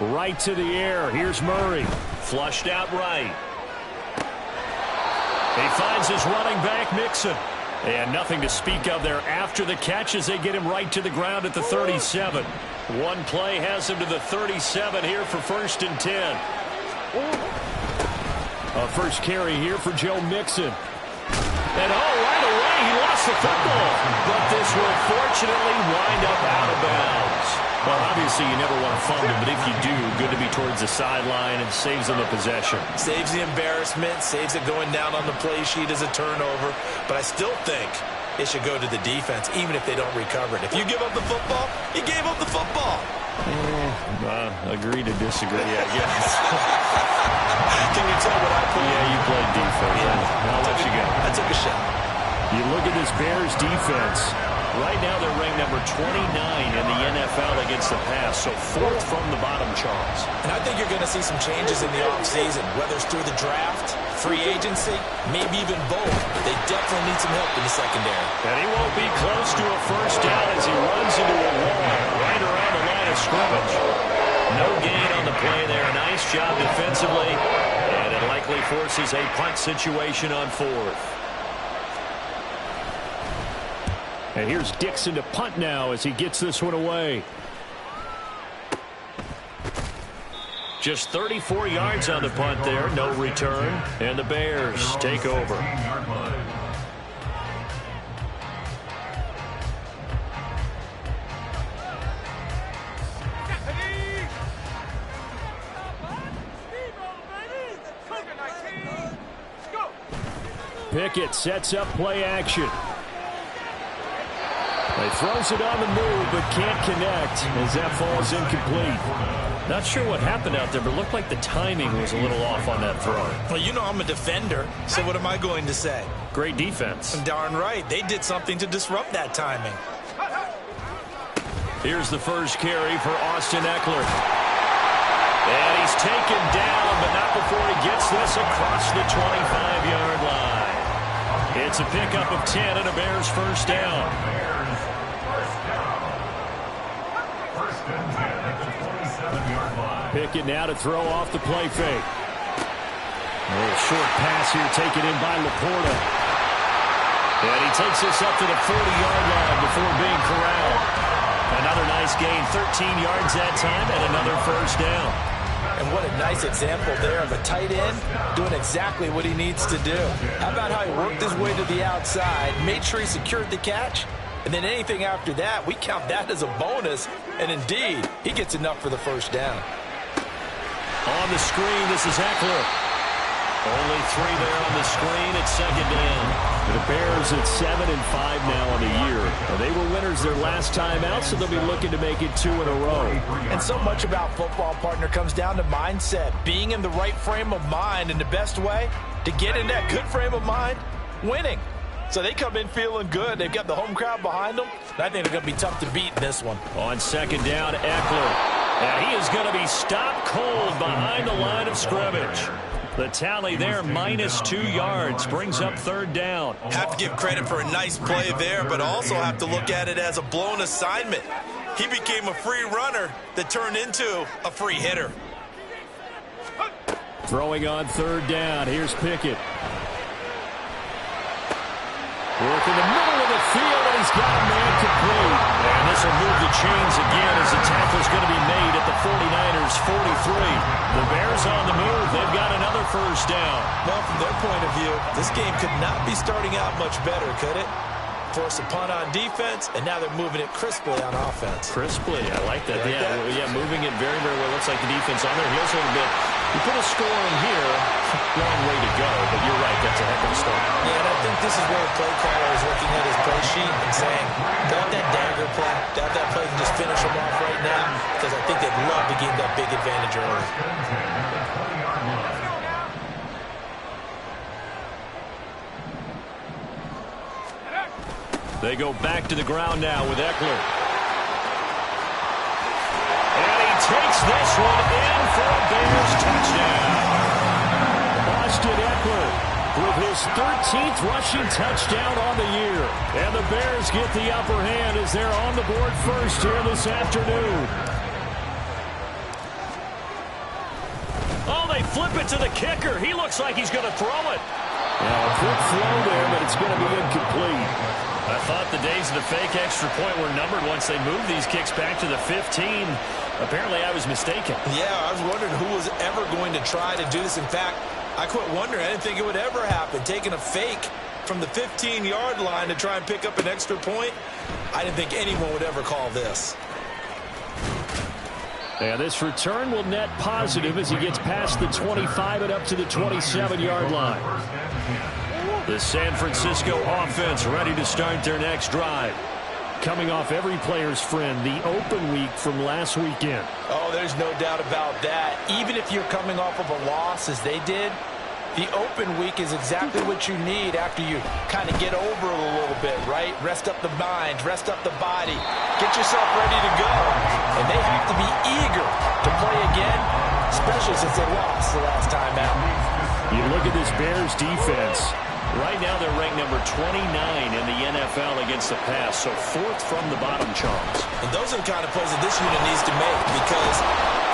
Right to the air. Here's Murray. Flushed out right. He finds his running back, Mixon. And nothing to speak of there after the catch as they get him right to the ground at the 37. One play has him to the 37 here for 1st and 10. A first carry here for Joe Mixon. And right away he lost the football. But this will fortunately wind up out of bounds. Well, obviously you never want to fumble, but if you do, good to be towards the sideline and saves them the possession. Saves the embarrassment, saves it going down on the play sheet as a turnover. But I still think it should go to the defense, even if they don't recover it. If you give up the football, you gave up the football. Agree to disagree, I guess. Can you tell what I played? Yeah, you played defense. Yeah. I'll let you go. I took a shot. You look at this Bears defense. Right now they're ranked number 29 in the NFL against the pass, so 4th from the bottom, Charles. And I think you're going to see some changes in the offseason, whether it's through the draft, free agency, maybe even both. They definitely need some help in the secondary. And he won't be close to a first down as he runs into a wall right around the line of scrimmage. No gain on the play there. Nice job defensively, and it likely forces a punt situation on 4th. And here's Dixon to punt now as he gets this one away. Just 34 yards on the punt there. No return. And the Bears take over. Pickett sets up play action. He throws it on the move, but can't connect as that falls incomplete. Not sure what happened out there, but it looked like the timing was a little off on that throw. Well, you know I'm a defender, so what am I going to say? Great defense. Darn right. They did something to disrupt that timing. Here's the first carry for Austin Eckler. And he's taken down, but not before he gets this across the 25-yard line. It's a pickup of 10 and a Bears first down. Pickett now to throw off the play fake. A little short pass here taken in by Laporta. And he takes this up to the 40-yard line before being corralled. Another nice gain, 13 yards that time, and another first down. And what a nice example there of a tight end doing exactly what he needs to do. How about how he worked his way to the outside, made sure he secured the catch, and then anything after that, we count that as a bonus. And indeed, he gets enough for the first down. On the screen, this is Eckler. Only 3 there on the screen at second down. The Bears at 7-5 now on the year. They were winners their last time out, so they'll be looking to make it 2 in a row. And so much about football, partner, comes down to mindset. Being in the right frame of mind, and the best way to get in that good frame of mind, winning. So they come in feeling good. They've got the home crowd behind them. I think they're going to be tough to beat in this one. On second down, Eckler. And he is going to be stopped cold behind the line of scrimmage. The tally there, -2 yards, brings up third down. Have to give credit for a nice play there, but also have to look at it as a blown assignment. He became a free runner that turned into a free hitter. Throwing on third down, here's Pickett. Work in the middle of the field, and he's got a man complete. And this will move the chains again as the tackle's going to be made at the 49ers' 43. The Bears on the move. They've got another first down. Well, from their point of view, this game could not be starting out much better, could it? Force a punt on defense, and now they're moving it crisply on offense. Crisply, I like that. Yeah, moving it very, very well. Looks like the defense on their heels a little bit. You put a score in here, long way to go, but you're right, that's a heck of a start. Yeah, and I think this is where the play caller is looking at his play sheet and saying, got that dagger play, got that play and just finish them off right now, because I think they'd love to gain that big advantage early. They go back to the ground now with Eckler. And he takes this one in for a Bears touchdown. Austin Eckler with his 13th rushing touchdown on the year. And the Bears get the upper hand as they're on the board first here this afternoon. flip it to the kicker. He looks like he's going to throw it. Now, a quick throw there, but it's going to be incomplete. I thought the days of the fake extra point were numbered once they moved these kicks back to the 15. Apparently, I was mistaken. Yeah, I was wondering who was ever going to try to do this. In fact, I quit wondering. I didn't think it would ever happen. Taking a fake from the 15-yard line to try and pick up an extra point, I didn't think anyone would ever call this. And this return will net positive as he gets past the 25 and up to the 27-yard line. The San Francisco offense ready to start their next drive. Coming off every player's friend, the open week from last weekend. Oh, there's no doubt about that. Even if you're coming off of a loss as they did, the open week is exactly what you need after you kind of get over it a little bit, right? Rest up the mind, rest up the body, get yourself ready to go. And they have to be eager to play again, especially since they lost the last time out. You look at this Bears defense. Right now they're ranked number 29 in the NFL against the pass, so fourth from the bottom, Charles. And those are the kind of plays that this unit needs to make because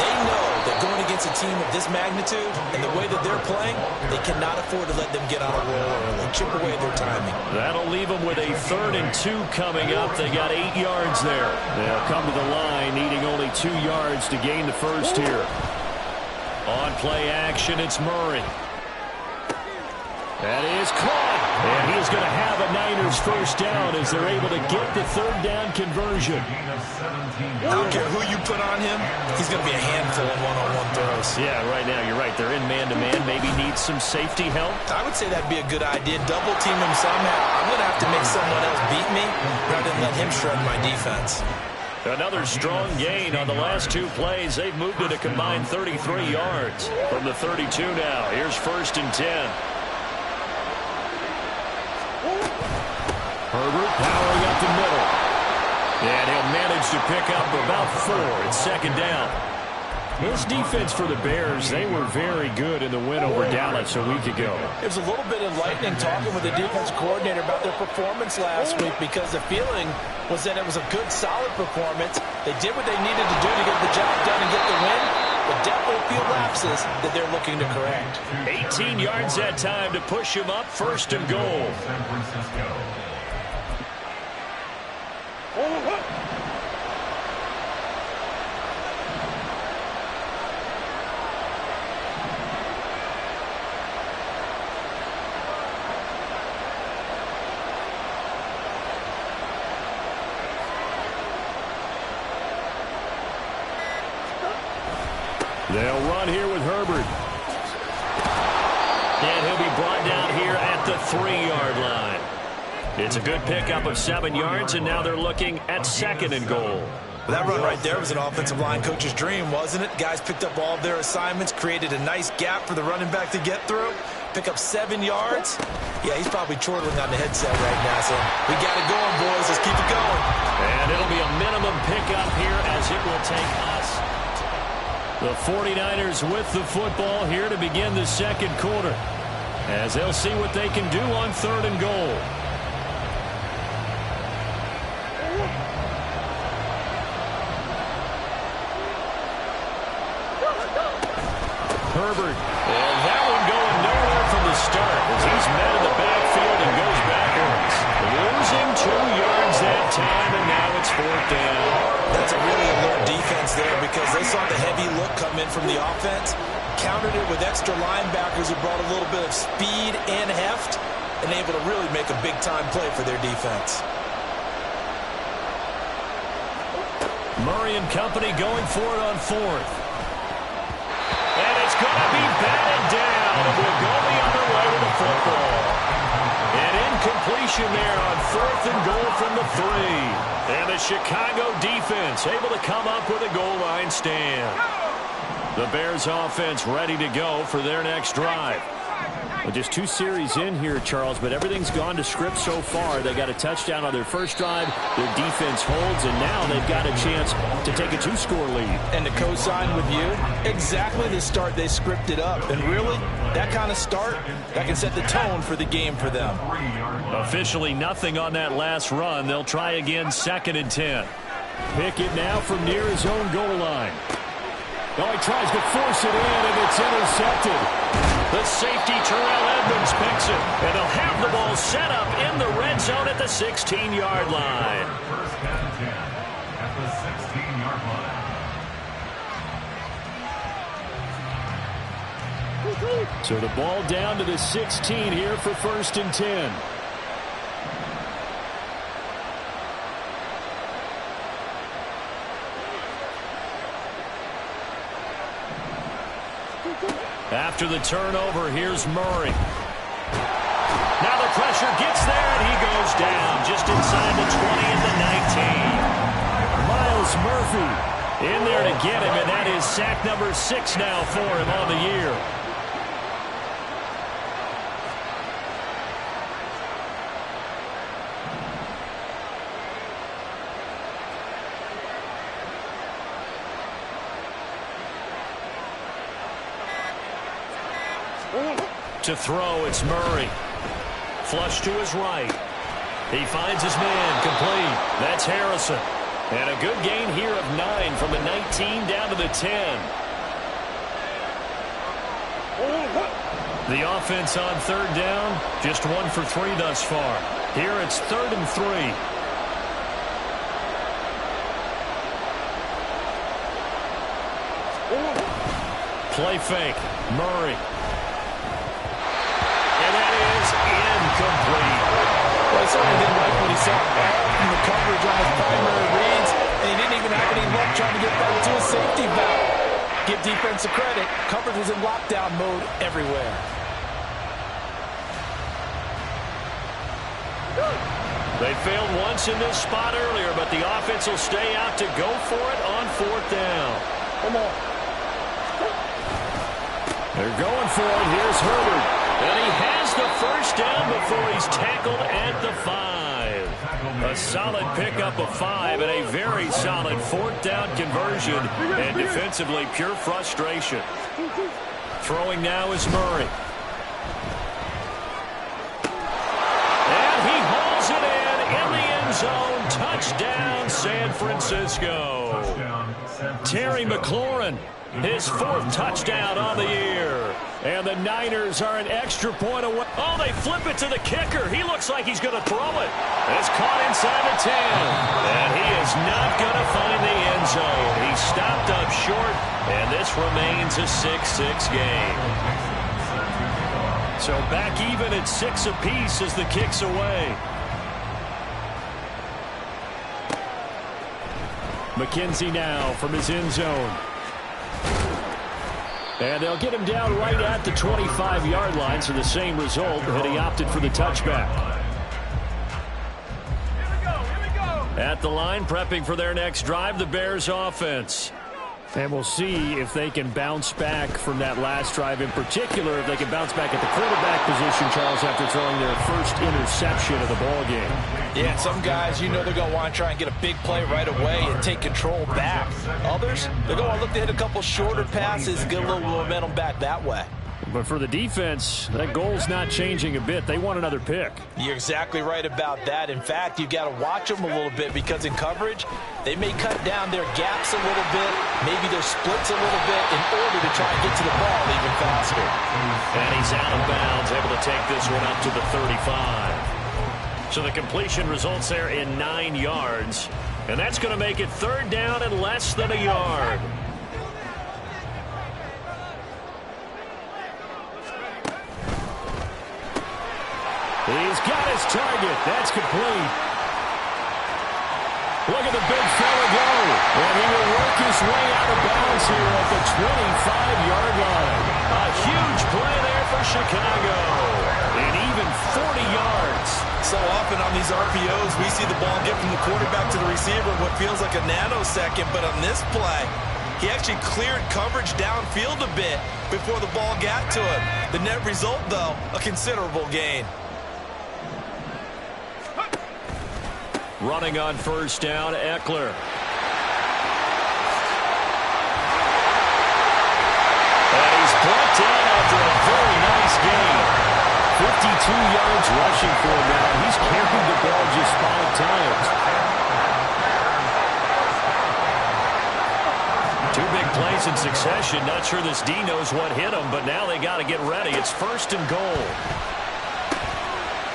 they know that going against a team of this magnitude and the way that they're playing, they cannot afford to let them get on a roll early, chip away their timing. That'll leave them with a 3rd and 2 coming up. They got 8 yards there. They'll come to the line needing only 2 yards to gain the first here. On play action, it's Murray. That is caught. And he's going to have a Niners first down as they're able to get the 3rd down conversion. I don't care who you put on him, he's going to be a handful in one-on-one throws. Yeah, right now you're right. They're in man-to-man. Maybe needs some safety help. I would say that'd be a good idea. Double team him somehow. I'm going to have to make someone else beat me rather than let him shred my defense. Another strong gain on the last 2 plays. They've moved it a combined 33 yards from the 32 now. Here's 1st and 10. Herbert powering up the middle. And he'll manage to pick up about 4. It's 2nd down. This defense for the Bears, they were very good in the win over Dallas a week ago. It was a little bit enlightening talking with the defense coordinator about their performance last week because the feeling was that it was a good, solid performance. They did what they needed to do to get the job done and get the win, but definitely a few lapses that they're looking to correct. 18 yards that time to push him up, 1st and goal. They'll run here with Herbert. And he'll be brought down here at the 3-yard line. It's a good pickup of 7 yards, and now they're looking at 2nd and goal. Well, that run right there was an offensive line coach's dream, wasn't it? Guys picked up all of their assignments, created a nice gap for the running back to get through, pick up 7 yards. Yeah, he's probably chortling on the headset right now, so we got it going, boys. Let's keep it going. And it'll be a minimum pickup here as it will take us. The 49ers with the football here to begin the 2nd quarter, as they'll see what they can do on 3rd and goal. Herbert, and that one going nowhere from the start as he's met in the backfield and goes backwards. Losing 2 yards that time, and now it's 4th down. That's a really alert defense there because they saw the heavy look come in from the offense, countered it with extra linebackers who brought a little bit of speed and heft, and able to really make a big-time play for their defense. Murray and company going for it on 4th. And it's going to be batted down, and we'll go the other way with the football. An incompletion there on 4th and goal from the 3. And the Chicago defense able to come up with a goal line stand. The Bears offense ready to go for their next drive. Well, just 2 series in here, Charles, but everything's gone to script so far. They got a touchdown on their first drive. Their defense holds, and now they've got a chance to take a 2-score lead. And to co-sign with you, exactly the start they scripted up. And really, that kind of start, that can set the tone for the game for them. Officially nothing on that last run. They'll try again 2nd and 10. Pickett now from near his own goal line. Oh, he tries to force it in, and it's intercepted. The safety, Terrell Edmonds, picks it. And they'll have the ball set up in the red zone at the 16-yard line. At the 16-yard line. So the ball down to the 16 here for 1st and 10. After the turnover, here's Murray. Now the pressure gets there, and he goes down just inside the 20 and the 19. Miles Murphy in there to get him, and that is sack number 6 now for him on the year. To throw, it's Murray. Flush to his right. He finds his man, complete. That's Harrison. And a good gain here of 9 from the 19 down to the 10. The offense on 3rd down, just 1 for 3 thus far. Here it's 3rd and 3. Play fake, Murray. And that is incomplete. Well, he certainly didn't like what he saw from the coverage on his primary reads, and he didn't even have any luck trying to get back to his safety valve. Give defensive credit. Coverage was in lockdown mode everywhere. They failed once in this spot earlier, but the offense will stay out to go for it on 4th down. Come on. They're going for it. Here's Herbert. And he has the 1st down before he's tackled at the 5. A solid pickup of 5 and a very solid 4th down conversion. And defensively, pure frustration. Throwing now is Murray. And he hauls it in the end zone. Touchdown, San Francisco. Terry McLaurin, his 4th touchdown on the year. And the Niners are an extra point away. Oh, they flip it to the kicker. He looks like he's going to throw it. It's caught inside the 10. And he is not going to find the end zone. He stopped up short, and this remains a 6-6 game. So back even at 6 apiece as the kick's away. McKenzie now from his end zone. And they'll get him down right at the 25-yard line, so the same result, but he opted for the touchback. Here we go. At the line, prepping for their next drive, the Bears offense. And we'll see if they can bounce back from that last drive, in particular, if they can bounce back at the quarterback position, Charles, after throwing their first interception of the ballgame. Yeah, some guys, you know they're going to want to try and get a big play right away and take control back. Others, they're going to look to hit a couple shorter passes, get a little momentum back that way. But for the defense, that goal's not changing a bit. They want another pick. You're exactly right about that. In fact, you've got to watch them a little bit because in coverage, they may cut down their gaps a little bit, maybe their splits a little bit in order to try and get to the ball even faster. And he's out of bounds, able to take this one up to the 35. So the completion results there in 9 yards. And that's going to make it 3rd down and less than a yard. He's got his target. That's complete. Look at the big fella go. And he will work his way out of bounds here at the 25-yard line. A huge play there for Chicago. And even 40 yards. So often on these RPOs, we see the ball get from the quarterback to the receiver in what feels like a nanosecond. But on this play, he actually cleared coverage downfield a bit before the ball got to him. The net result, though, a considerable gain. Running on 1st down, Eckler. And he's brought down after a very nice game. 52 yards rushing for him now. He's carried the ball just 5 times. 2 big plays in succession. Not sure this D knows what hit him, but now they got to get ready. It's 1st and goal.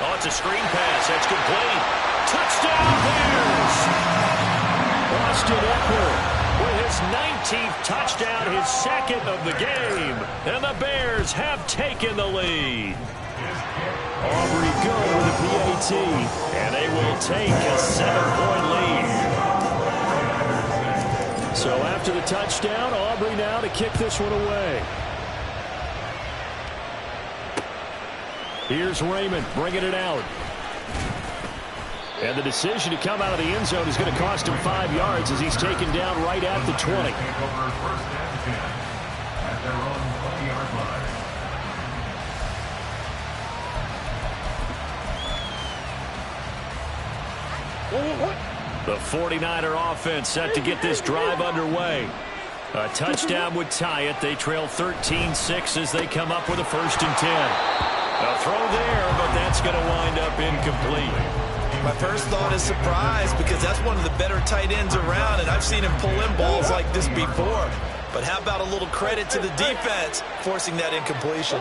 Oh, it's a screen pass. That's complete. Touchdown, Bears! Austin Eckler with his 19th touchdown, his 2nd of the game. And the Bears have taken the lead. Aubrey good with a PAT. And they will take a 7-point lead. So after the touchdown, Aubrey now to kick this one away. Here's Raymond bringing it out. And the decision to come out of the end zone is going to cost him 5 yards as he's taken down right at the 20. The 49er offense set to get this drive underway. A touchdown would tie it. They trail 13-6 as they come up with a 1st and 10. A throw there, but that's going to wind up incomplete. My first thought is surprise because that's one of the better tight ends around, and I've seen him pull in balls like this before. But how about a little credit to the defense forcing that incompletion?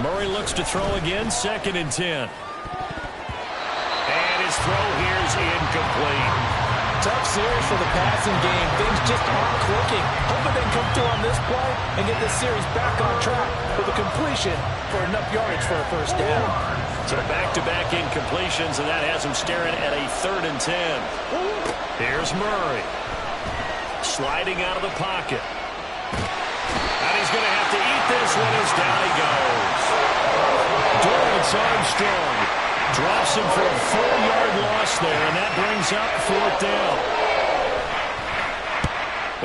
Murray looks to throw again, 2nd and 10. And his throw here is incomplete. Tough series for the passing game. Things just aren't clicking. Hoping they can come through on this play and get this series back on track with a completion for enough yardage for a 1st down. So back-to-back incompletions, and that has him staring at a 3rd and 10. Here's Murray. Sliding out of the pocket. And he's going to have to eat this one as down he goes. Dorrance Armstrong drops him for a 4-yard loss there, and that brings up 4th down.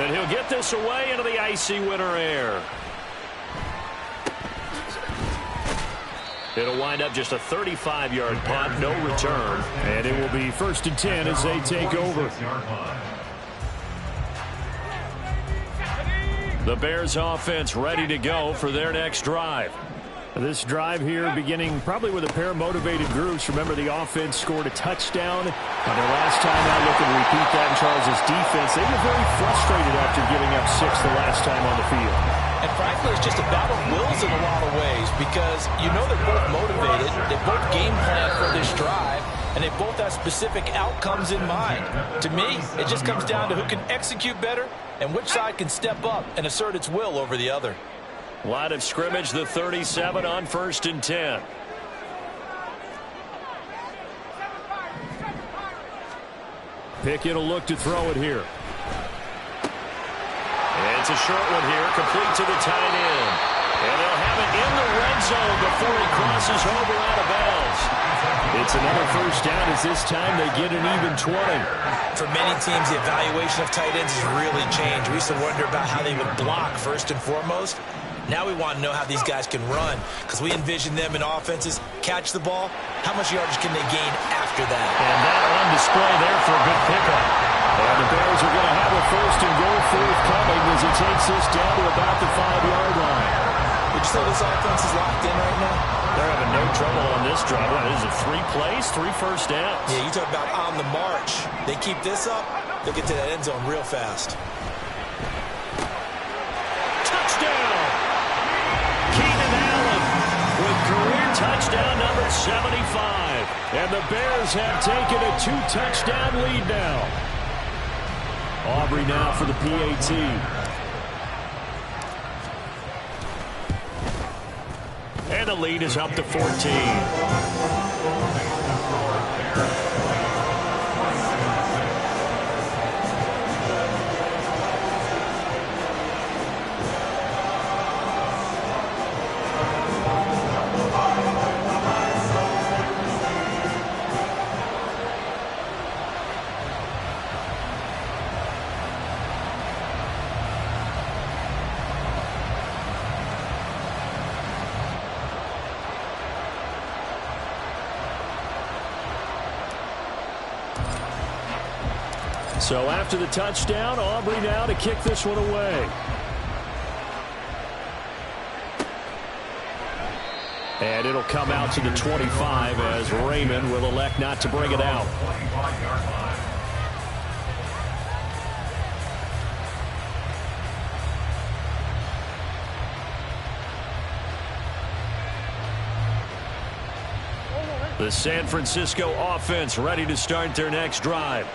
And he'll get this away into the icy winter air. It'll wind up just a 35-yard punt, no return. And it will be 1st and 10 as they take over. The Bears offense ready to go for their next drive. This drive here beginning probably with a pair of motivated groups. Remember, the offense scored a touchdown. And their last time out, looking to repeat that in Charles' defense. They were very frustrated after giving up 6 the last time on the field. And frankly, it's just a battle of wills in a lot of ways because you know they're both motivated. They both game plan for this drive, and they both have specific outcomes in mind. To me, it just comes down to who can execute better and which side can step up and assert its will over the other. Line of scrimmage, the 37 on 1st and 10. Pickett will look to throw it here. And it's a short one here, complete to the tight end. And they'll have it in the red zone before he crosses over out of bounds. It's another 1st down as this time they get an even 20. For many teams, the evaluation of tight ends has really changed. We used to wonder about how they would block first and foremost. Now we want to know how these guys can run because we envision them in offenses catch the ball. How much yardage can they gain after that? And that on display there for a good pickup. And the Bears are going to have a 1st and goal forthcoming as he takes this down to about the 5-yard line. Would you say this offense is locked in right now? They're having no trouble on this drive. What is it, 3 plays, 3 first downs? Yeah, you talk about on the march. They keep this up, they'll get to that end zone real fast. Touchdown! Keenan Allen with career touchdown number 75. And the Bears have taken a 2-touchdown lead now. Aubrey now for the PAT. And the lead is up to 14. So after the touchdown, Aubrey now to kick this one away. And it'll come out to the 25 as Raymond will elect not to bring it out. The San Francisco offense ready to start their next drive.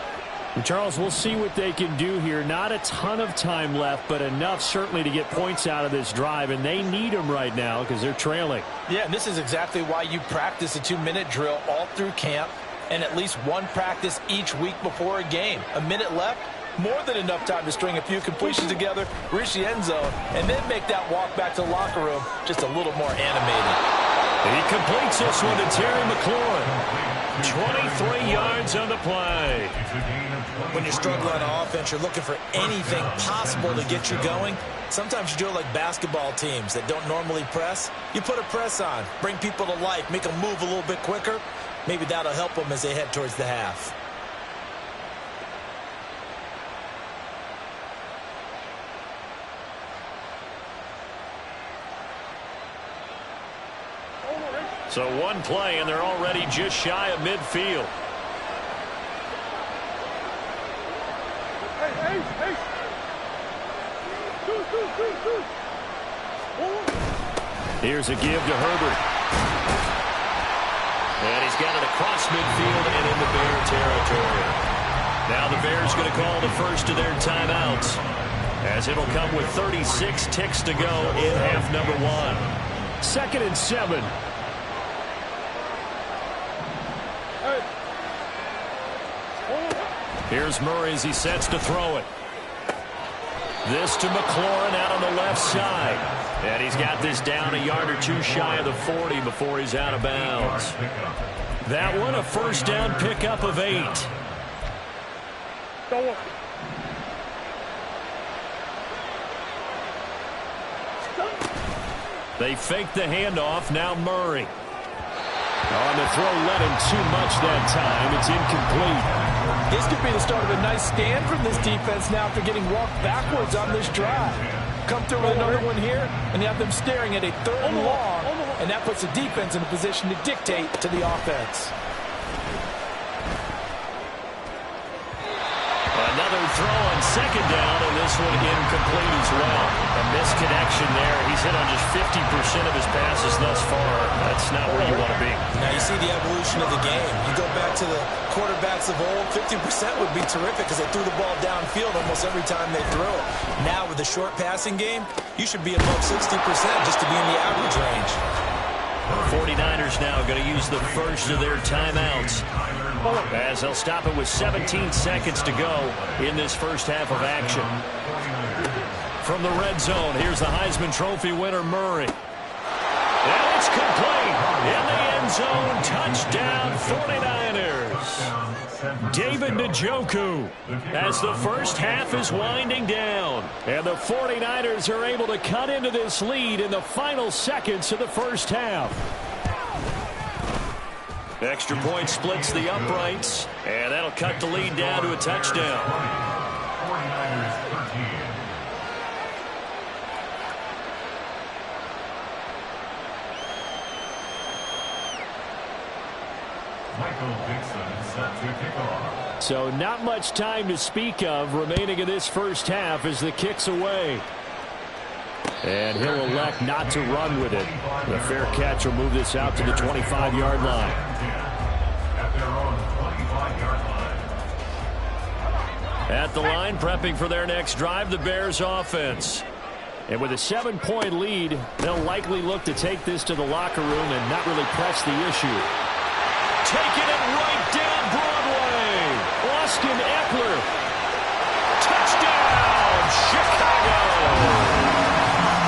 Charles, we'll see what they can do here. Not a ton of time left, but enough certainly to get points out of this drive, and they need them right now because they're trailing. Yeah, and this is exactly why you practice a 2-minute drill all through camp and at least one practice each week before a game. A minute left, more than enough time to string a few completions together, reach the end zone, and then make that walk back to the locker room just a little more animated. He completes this one to Terry McLaurin. 23 yards on the play. When you're struggling on offense, you're looking for anything possible to get you going. Sometimes you do it like basketball teams that don't normally press. You put a press on, bring people to life, make them move a little bit quicker. Maybe that'll help them as they head towards the half. So one play, and they're already just shy of midfield. Here's a give to Herbert. And he's got it across midfield and into Bear territory. Now the Bears going to call the first of their timeouts, as it'll come with 36 ticks to go in half number 1. 2nd and 7. Here's Murray as he sets to throw it. This to McLaurin out on the left side. And he's got this down a yard or two shy of the 40 before he's out of bounds. That one a first down pickup of 8. They fake the handoff. Now Murray. On the throw, led him too much that time. It's incomplete. This could be the start of a nice stand from this defense now after getting walked backwards on this drive. Come through with another one here, and you have them staring at a 3rd and long, and that puts the defense in a position to dictate to the offense. Another throw on 2nd down, and this one incomplete as well. A misconnection there. He's hit on just 50% of his passes thus far. That's not where you want to be. Now you see the evolution of the game. You go back to the quarterbacks of old, 50% would be terrific because they threw the ball downfield almost every time they threw it. Now with the short passing game, you should be above 60% just to be in the average range. 49ers now going to use the first of their timeouts, as they'll stop it with 17 seconds to go in this first half of action. From the red zone, here's the Heisman Trophy winner, Murray. And it's complete. In the end zone, touchdown 49ers. David Njoku, as the first half is winding down. And the 49ers are able to cut into this lead in the final seconds of the first half. Extra point splits the uprights, and that'll cut the lead down to a touchdown. 49ers 13. Michael Dixon set to kick off. So not much time to speak of remaining in this first half as the kick's away. And he'll elect not to run with it. The fair catch will move this out to the 25-yard line. At their own 25-yard line. At the line, prepping for their next drive, the Bears offense. And with a 7-point lead, they'll likely look to take this to the locker room and not really press the issue. Taking it right down Broadway. Austin Eckler. Touchdown, Chicago.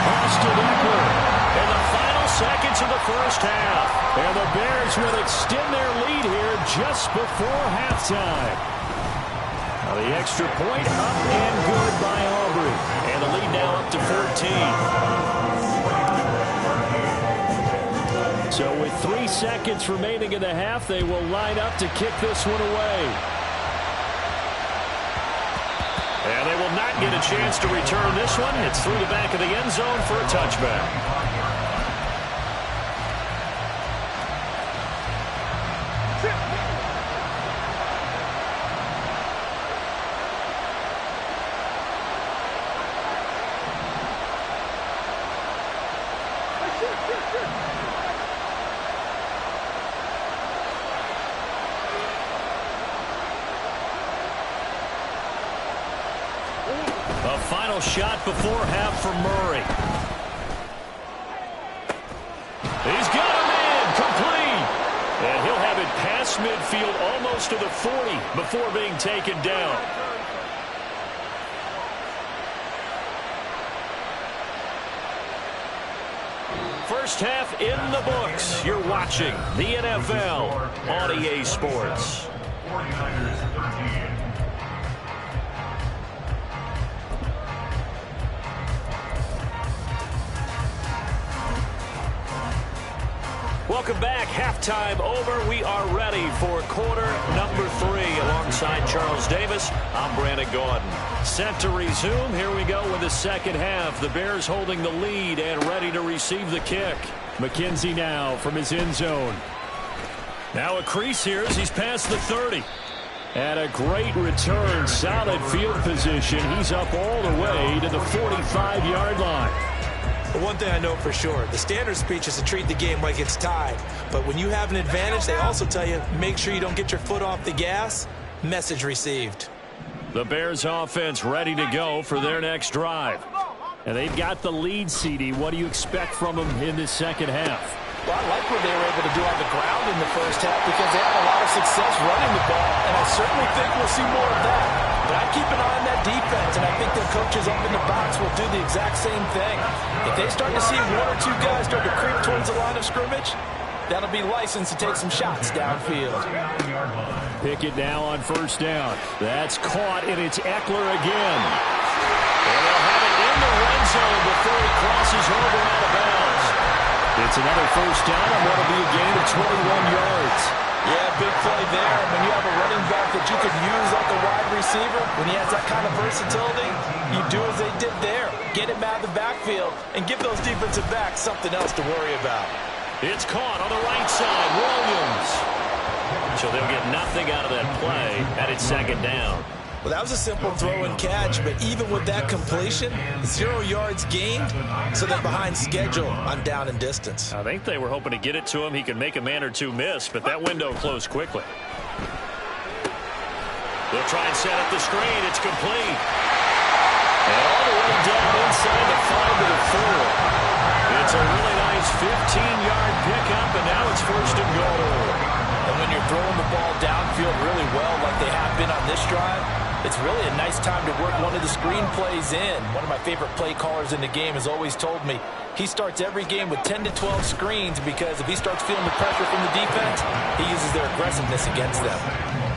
Austin Eckler in the final seconds of the first half. And the Bears will extend their lead here just before halftime. Now the extra point up and good by Aubrey. And the lead now up to 14. So with 3 seconds remaining in the half, they will line up to kick this one away. And they will not get a chance to return this one. It's through the back of the end zone for a touchback. final shot before half for Murray. He's got him in, complete. And he'll have it past midfield almost to the 40 before being taken down. First half in the books. You're watching the NFL on EA Sports. 49ers 13. Welcome back. Halftime over. We are ready for quarter number 3. Alongside Charles Davis, I'm Brandon Gordon. Set to resume. Here we go with the second half. The Bears holding the lead and ready to receive the kick. McKenzie now from his end zone. Now a crease here as he's past the 30. And a great return. Solid field position. He's up all the way to the 45-yard line. But one thing I know for sure, the standard speech is to treat the game like it's tied. But when you have an advantage, they also tell you, make sure you don't get your foot off the gas. Message received. The Bears offense ready to go for their next drive. And they've got the lead, CD. What do you expect from them in this second half? Well, I like what they were able to do on the ground in the first half because they had a lot of success running the ball, and I certainly think we'll see more of that. But I keep an eye on that defense, and I think their coaches up in the box will do the exact same thing. If they start to see one or two guys start to creep towards the line of scrimmage, that'll be licensed to take some shots downfield. Pickett now on first down. That's caught, and it's Eckler again. And they'll have it in the red zone before he crosses over out of bounds. It's another first down and what'll be a gain of 21 yards. Yeah, big play there. When you have a running back that you can use like a wide receiver, when he has that kind of versatility, you do as they did there. Get him out of the backfield and give those defensive backs something else to worry about. It's caught on the right side. Williams. So they'll get nothing out of that play, and it's second down. Well, that was a simple throw and catch, but even with that completion, 0 yards gained, so they're behind schedule on down and distance. I think they were hoping to get it to him. He could make a man or two miss, but that window closed quickly. They'll try and set up the screen. It's complete. And all the way down inside the 5 to the 4. It's a really nice 15-yard pickup, and now it's first and goal. And when you're throwing the ball downfield really well like they have been on this drive, it's really a nice time to work one of the screen plays in. One of my favorite play callers in the game has always told me he starts every game with 10 to 12 screens because if he starts feeling the pressure from the defense, he uses their aggressiveness against them.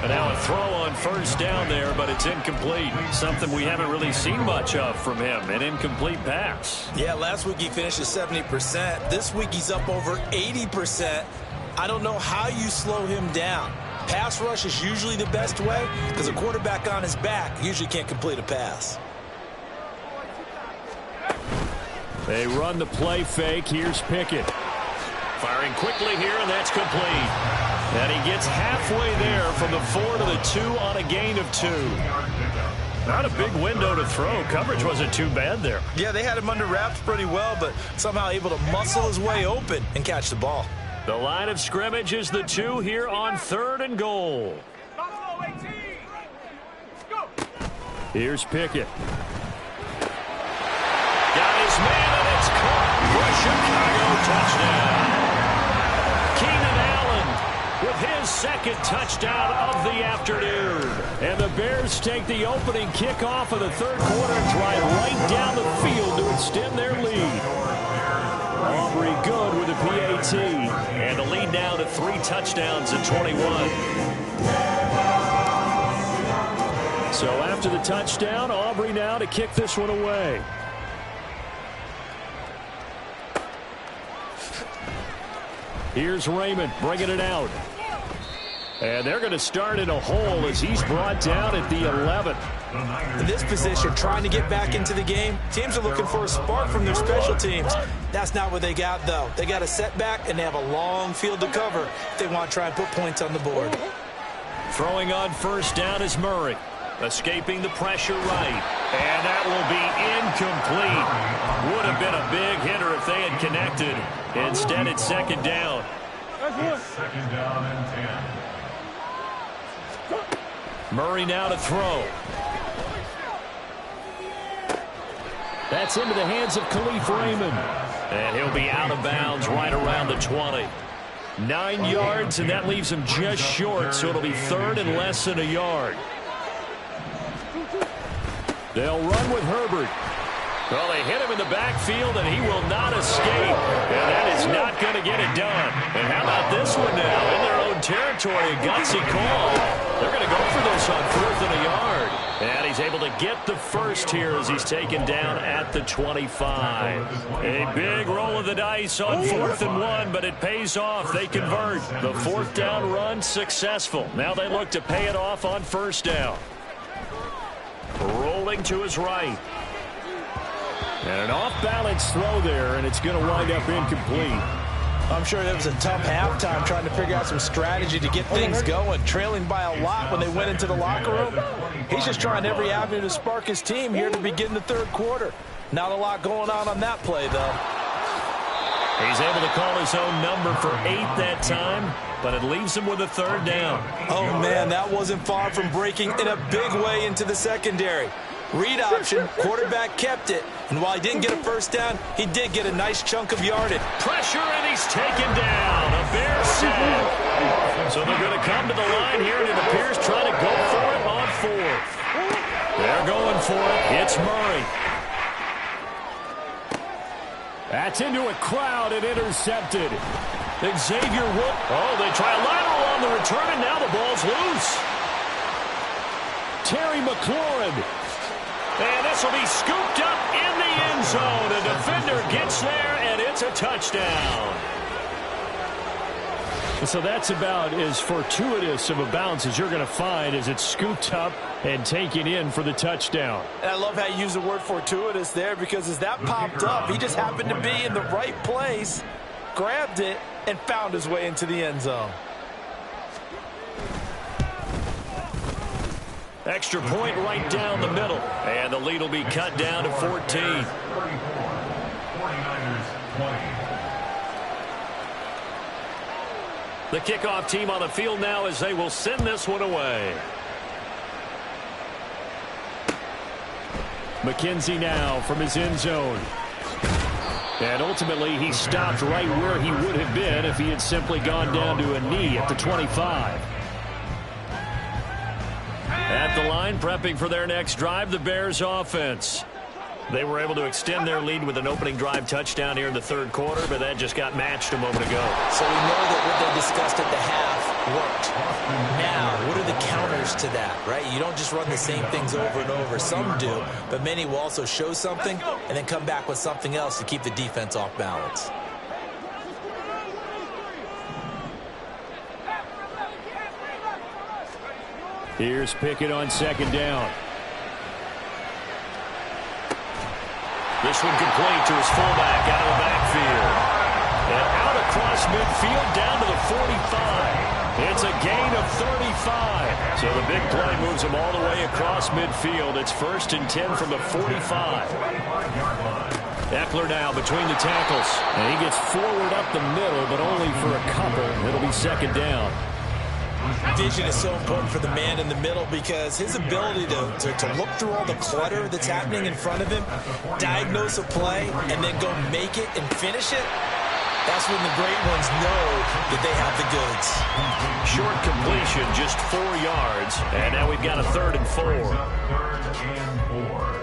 And now a throw on first down there, but it's incomplete. Something we haven't really seen much of from him, an incomplete pass. Yeah, last week he finished at 70%. This week he's up over 80%. I don't know how you slow him down. Pass rush is usually the best way because a quarterback on his back usually can't complete a pass. They run the play fake. Here's Pickett. Firing quickly here, and that's complete. And he gets halfway there from the 4 to the 2 on a gain of 2. Not a big window to throw. Coverage wasn't too bad there. Yeah, they had him under wraps pretty well, but somehow able to muscle his way open and catch the ball. The line of scrimmage is the 2 here on 3rd and goal. Here's Pickett. Got his man, and it's caught for a Chicago touchdown. Keenan Allen with his second touchdown of the afternoon. And the Bears take the opening kickoff of the third quarter and drive right down the field to extend their lead. Aubrey good with a PAT. And the lead now to 3 touchdowns and 21. So after the touchdown, Aubrey now to kick this one away. Here's Raymond bringing it out. And they're going to start in a hole as he's brought down at the 11. In this position, trying to get back into the game, teams are looking for a spark from their special teams. That's not what they got, though. They got a setback, and they have a long field to cover if they want to try and put points on the board. Throwing on first down is Murray. Escaping the pressure right. And that will be incomplete. Would have been a big hitter if they had connected. Instead, it's second down. Second down and 10. Murray now to throw. That's into the hands of Khalif Raymond. And he'll be out of bounds right around the 20. 9 yards, and that leaves him just short, so it'll be third and less than a yard. They'll run with Herbert. Well, they hit him in the backfield, and he will not escape. And that is not going to get it done. And how about this one now? In their own territory, a gutsy call. They're going to go for this on 4th and a yard. And he's able to get the first here as he's taken down at the 25. A big roll of the dice on 4th and 1, but it pays off. They convert. The 4th down run successful. Now they look to pay it off on 1st down. Rolling to his right. And an off-balance throw there, and it's going to wind up incomplete. I'm sure that was a tough halftime trying to figure out some strategy to get things going. Trailing by a lot when they went into the locker room. He's just trying every avenue to spark his team here to begin the 3rd quarter. Not a lot going on that play, though. He's able to call his own number for 8 that time, but it leaves him with a 3rd down. Oh, man, that wasn't far from breaking in a big way into the secondary. Read option, quarterback kept it, and while he didn't get a 1st down, he did get a nice chunk of yardage. Pressure, and he's taken down. A Bear sack. So they're going to come to the line here, and it appears trying to go for it on 4th. They're going for it. It's Murray. That's into a crowd and intercepted. Xavier Wood. Oh, they try a lateral on the return, and now the ball's loose. Terry McLaurin. And this will be scooped up in the end zone. A defender gets there, and it's a touchdown. So that's about as fortuitous of a bounce as you're going to find as it's scooped up and taken in for the touchdown. And I love how you use the word fortuitous there, because as that popped up, he just happened to be in the right place, grabbed it, and found his way into the end zone. Extra point right down the middle. And the lead will be cut down to 14. 49ers 20. The kickoff team on the field now as they will send this one away. McKenzie now from his end zone. And ultimately he stopped right where he would have been if he had simply gone down to a knee at the 25. At the line, prepping for their next drive, the Bears offense. They were able to extend their lead with an opening drive touchdown here in the 3rd quarter, but that just got matched a moment ago. So we know that what they discussed at the half worked. Now, what are the counters to that, right? You don't just run the same things over and over. Some do, but many will also show something and then come back with something else to keep the defense off balance. Here's Pickett on 2nd down. This one complete to his fullback out of the backfield. And out across midfield down to the 45. It's a gain of 35. So the big play moves him all the way across midfield. It's 1st and 10 from the 45. Eckler now between the tackles. And he gets forward up the middle, but only for a couple. It'll be 2nd down. Vision is so important for the man in the middle, because his ability to look through all the clutter that's happening in front of him, diagnose a play, and then go make it and finish it, that's when the great ones know that they have the goods. Short completion, just 4 yards, and now we've got a 3rd and 4. 3rd and 4.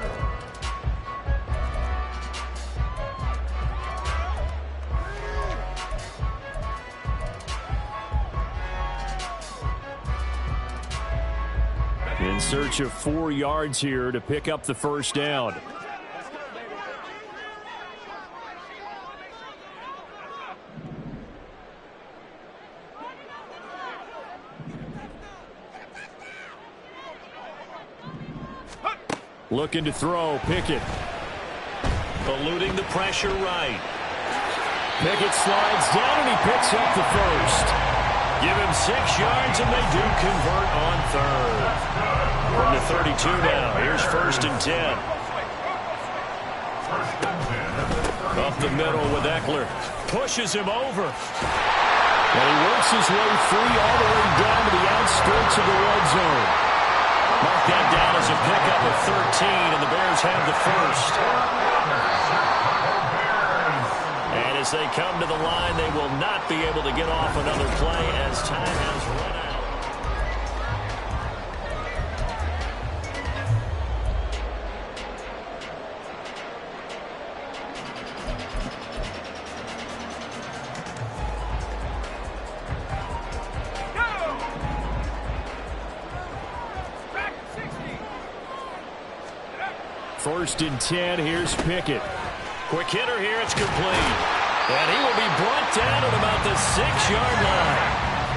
In search of 4 yards here to pick up the 1st down. Looking to throw, Pickett. Eluding the pressure right. Pickett slides down and he picks up the 1st. Give him 6 yards, and they do convert on 3rd. From the 32 now, here's 1st and 10. Up the middle with Eckler. Pushes him over. And he works his way free all the way down to the outskirts of the red zone. Mark that down as a pickup of 13, and the Bears have the first. And as they come to the line, they will not be able to get off another play as time has run out. First and 10, here's Pickett. Quick hitter here, it's complete. And he will be brought down at about the 6-yard line.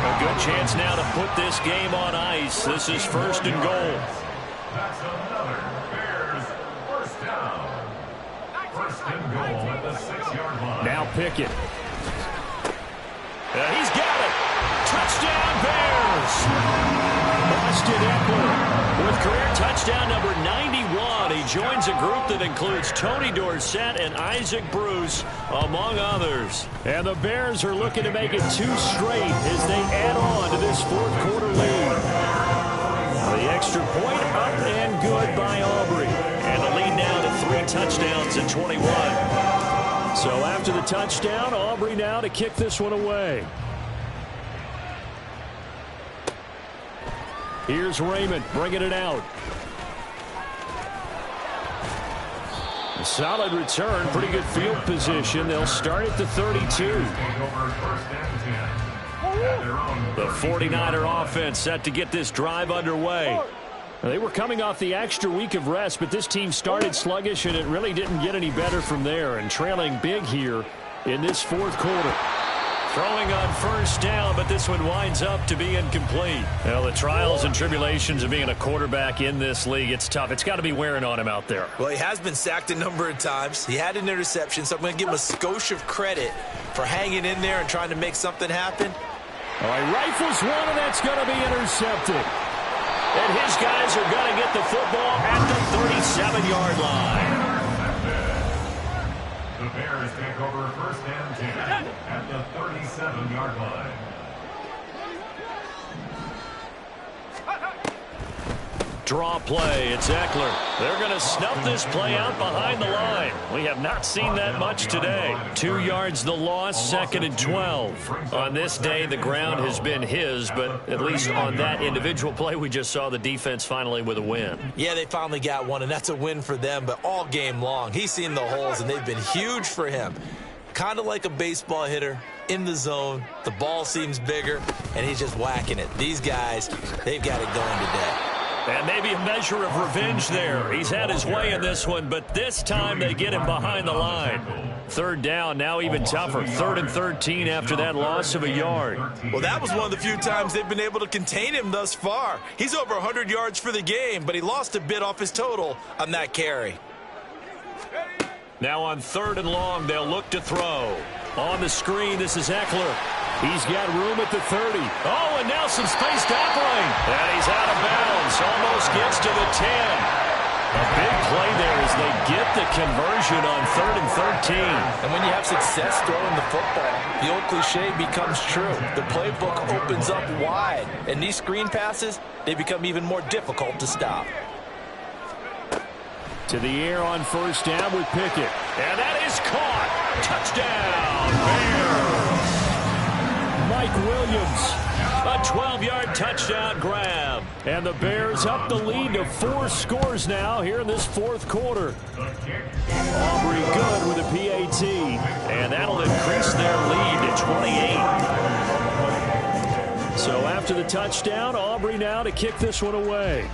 A good chance now to put this game on ice. This is first and goal. That's another Bears first down. First and goal at the 6-yard line. Now Pickett. He's got it. Touchdown, Bears. Austin Eckler with career touchdown number 91. He joins a group that includes Tony Dorsett and Isaac Bruce, among others. And the Bears are looking to make it 2 straight as they add on to this fourth-quarter lead. The extra point up and good by Aubrey. And the lead now to 3 touchdowns at 21. So after the touchdown, Aubrey now to kick this one away. Here's Raymond bringing it out. A solid return, pretty good field position. They'll start at the 32. The 49er offense set to get this drive underway. They were coming off the extra week of rest, but this team started sluggish, and it really didn't get any better from there, and trailing big here in this fourth quarter. Throwing on first down, but this one winds up to be incomplete. Well, the trials and tribulations of being a quarterback in this league, it's tough. It's got to be wearing on him out there. Well, he has been sacked a number of times. He had an interception, so I'm going to give him a skosh of credit for hanging in there and trying to make something happen. All right, rifles one, and that's going to be intercepted. And his guys are going to get the football at the 37-yard line. The Bears take over first and 10 at the 37-yard line. Draw play, it's Eckler. They're going to snuff this play out behind the line. We have not seen that much today. 2 yards the loss, second and 12. On this day, the ground has been his, but at least on that individual play, we just saw the defense finally with a win. Yeah, they finally got one, and that's a win for them, but all game long, he's seen the holes, and they've been huge for him. Kind of like a baseball hitter in the zone. The ball seems bigger, and he's just whacking it. These guys, they've got it going today. And maybe a measure of revenge there. He's had his way in this one, but this time they get him behind the line. Third down, now even tougher. 3rd and 13 after that loss of a yard. Well, that was one of the few times they've been able to contain him thus far. He's over 100 yards for the game, but he lost a bit off his total on that carry. Now on 3rd and long, they'll look to throw. On the screen, this is Eckler. He's got room at the 30. Oh, and now some space tackling. And he's out of bounds. Almost gets to the 10. A big play there as they get the conversion on 3rd and 13. And when you have success throwing the football, the old cliche becomes true. The playbook opens up wide. And these screen passes, they become even more difficult to stop. To the air on first down with Pickett. And that is caught. Touchdown, Bears. Mike Williams, a 12-yard touchdown grab. And the Bears up the lead to 4 scores now here in this fourth quarter. Aubrey good with a PAT. And that'll increase their lead to 28. So after the touchdown, Aubrey now to kick this one away.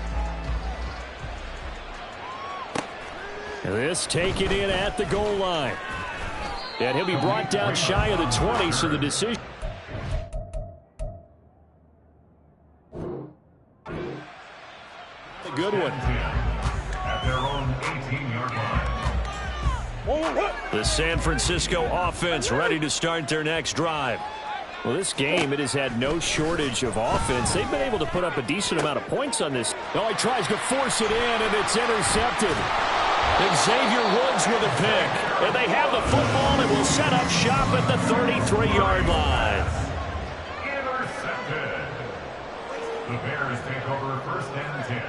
And this taken in at the goal line. And he'll be brought down shy of the 20, so the decision. A good one. At their own 18-yard line. The San Francisco offense ready to start their next drive. Well, this game, it has had no shortage of offense. They've been able to put up a decent amount of points on this. Oh, he tries to force it in, and it's intercepted. Xavier Woods with a pick. And they have the football and will set up shop at the 33-yard line. Intercepted. The Bears take over first and 10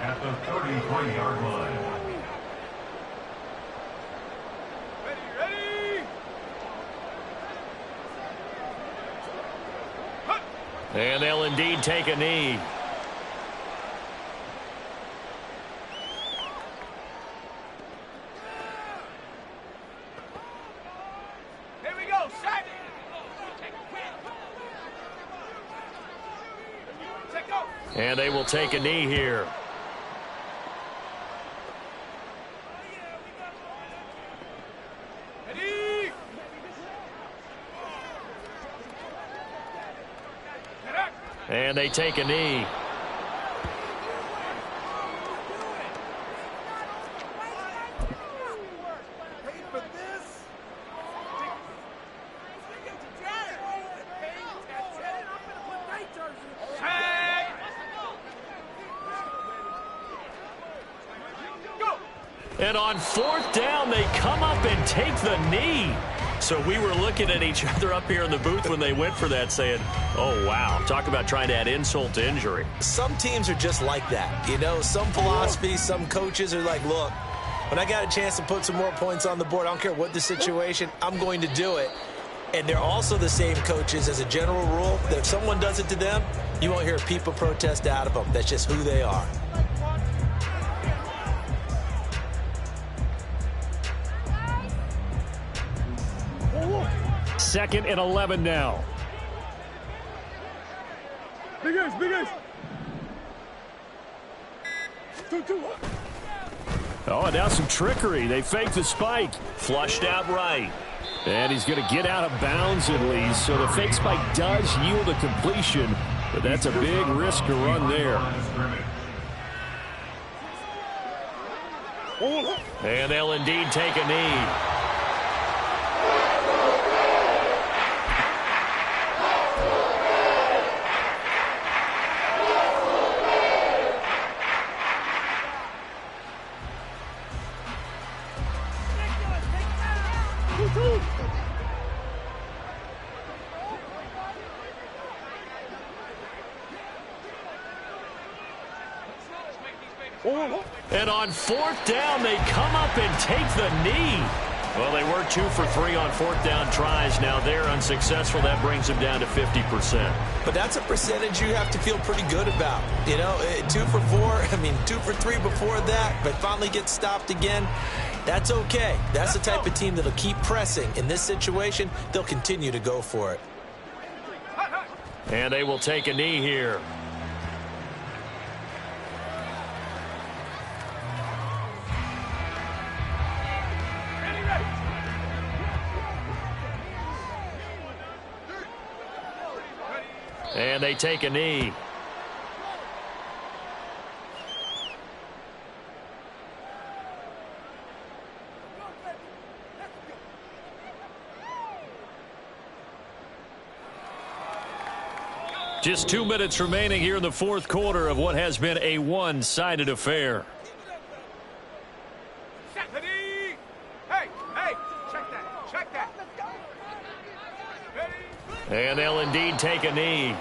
at the 33-yard line. And they'll indeed take a knee. Here we go, set. And they will take a knee here. Ready? And they take a knee. And on fourth down, they come up and take the knee. So we were looking at each other up here in the booth when they went for that saying, oh, wow. Talk about trying to add insult to injury. Some teams are just like that. You know, some philosophies, some coaches are like, look, when I got a chance to put some more points on the board, I don't care what the situation, I'm going to do it. And they're also the same coaches as a general rule that if someone does it to them, you won't hear a people protest out of them. That's just who they are. Second and 11 now. Big ace, big ace. Oh, and now some trickery. They fake the spike. Flushed out right. And he's going to get out of bounds at least. So the fake spike does yield a completion, but that's a big risk to run there. And they'll indeed take a knee. And on fourth down, they come up and take the knee. Well, they were 2 for 3 on fourth down tries. Now they're unsuccessful. That brings them down to 50%. But that's a percentage you have to feel pretty good about. You know, 2 for 4, I mean, 2 for 3 before that, but finally gets stopped again. That's okay. That's the type of team that'll keep pressing. In this situation, they'll continue to go for it. And they will take a knee here. And they take a knee. Just 2 minutes remaining here in the fourth quarter of what has been a one-sided affair. Ready? Hey, check that. Ready? And they'll indeed take a knee.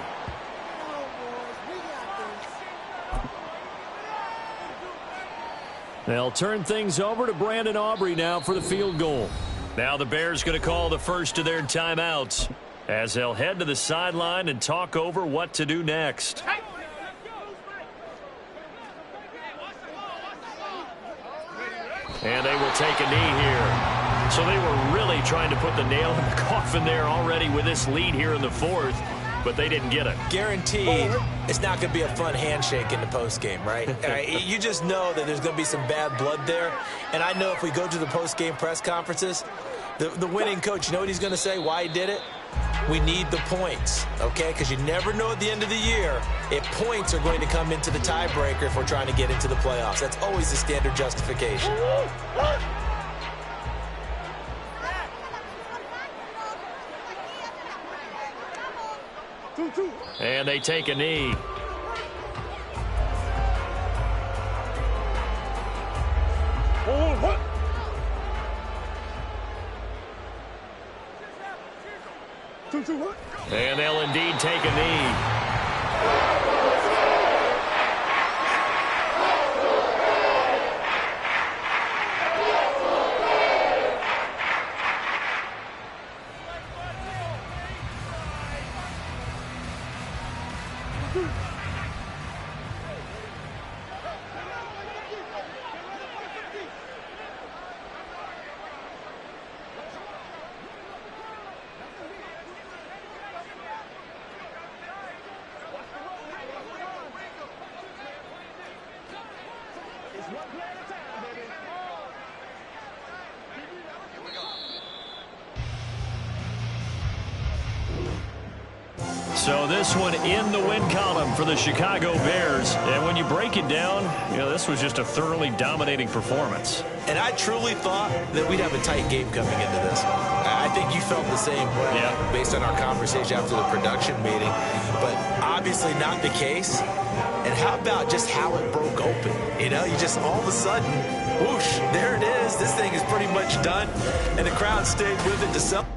They'll turn things over to Brandon Aubrey now for the field goal. Now the Bears going to call the first of their timeouts as they'll head to the sideline and talk over what to do next. And they will take a knee here. So they were really trying to put the nail in the coffin there already with this lead here in the fourth, but they didn't get it. Guaranteed it's not going to be a fun handshake in the postgame, right? You just know that there's going to be some bad blood there. And I know if we go to the postgame press conferences, the winning coach, you know what he's going to say, why he did it? We need the points, okay? Because you never know at the end of the year if points are going to come into the tiebreaker if we're trying to get into the playoffs. That's always the standard justification. And they take a knee. And they'll indeed take a knee. So this one in the win column for the Chicago Bears. And when you break it down, this was just a thoroughly dominating performance. And I truly thought that we'd have a tight game coming into this. I think you felt the same way based on our conversation after the production meeting. But obviously not the case. And how about just how it broke open? You just all of a sudden, whoosh, there it is. This thing is pretty much done. And the crowd stayed with it to celebrate.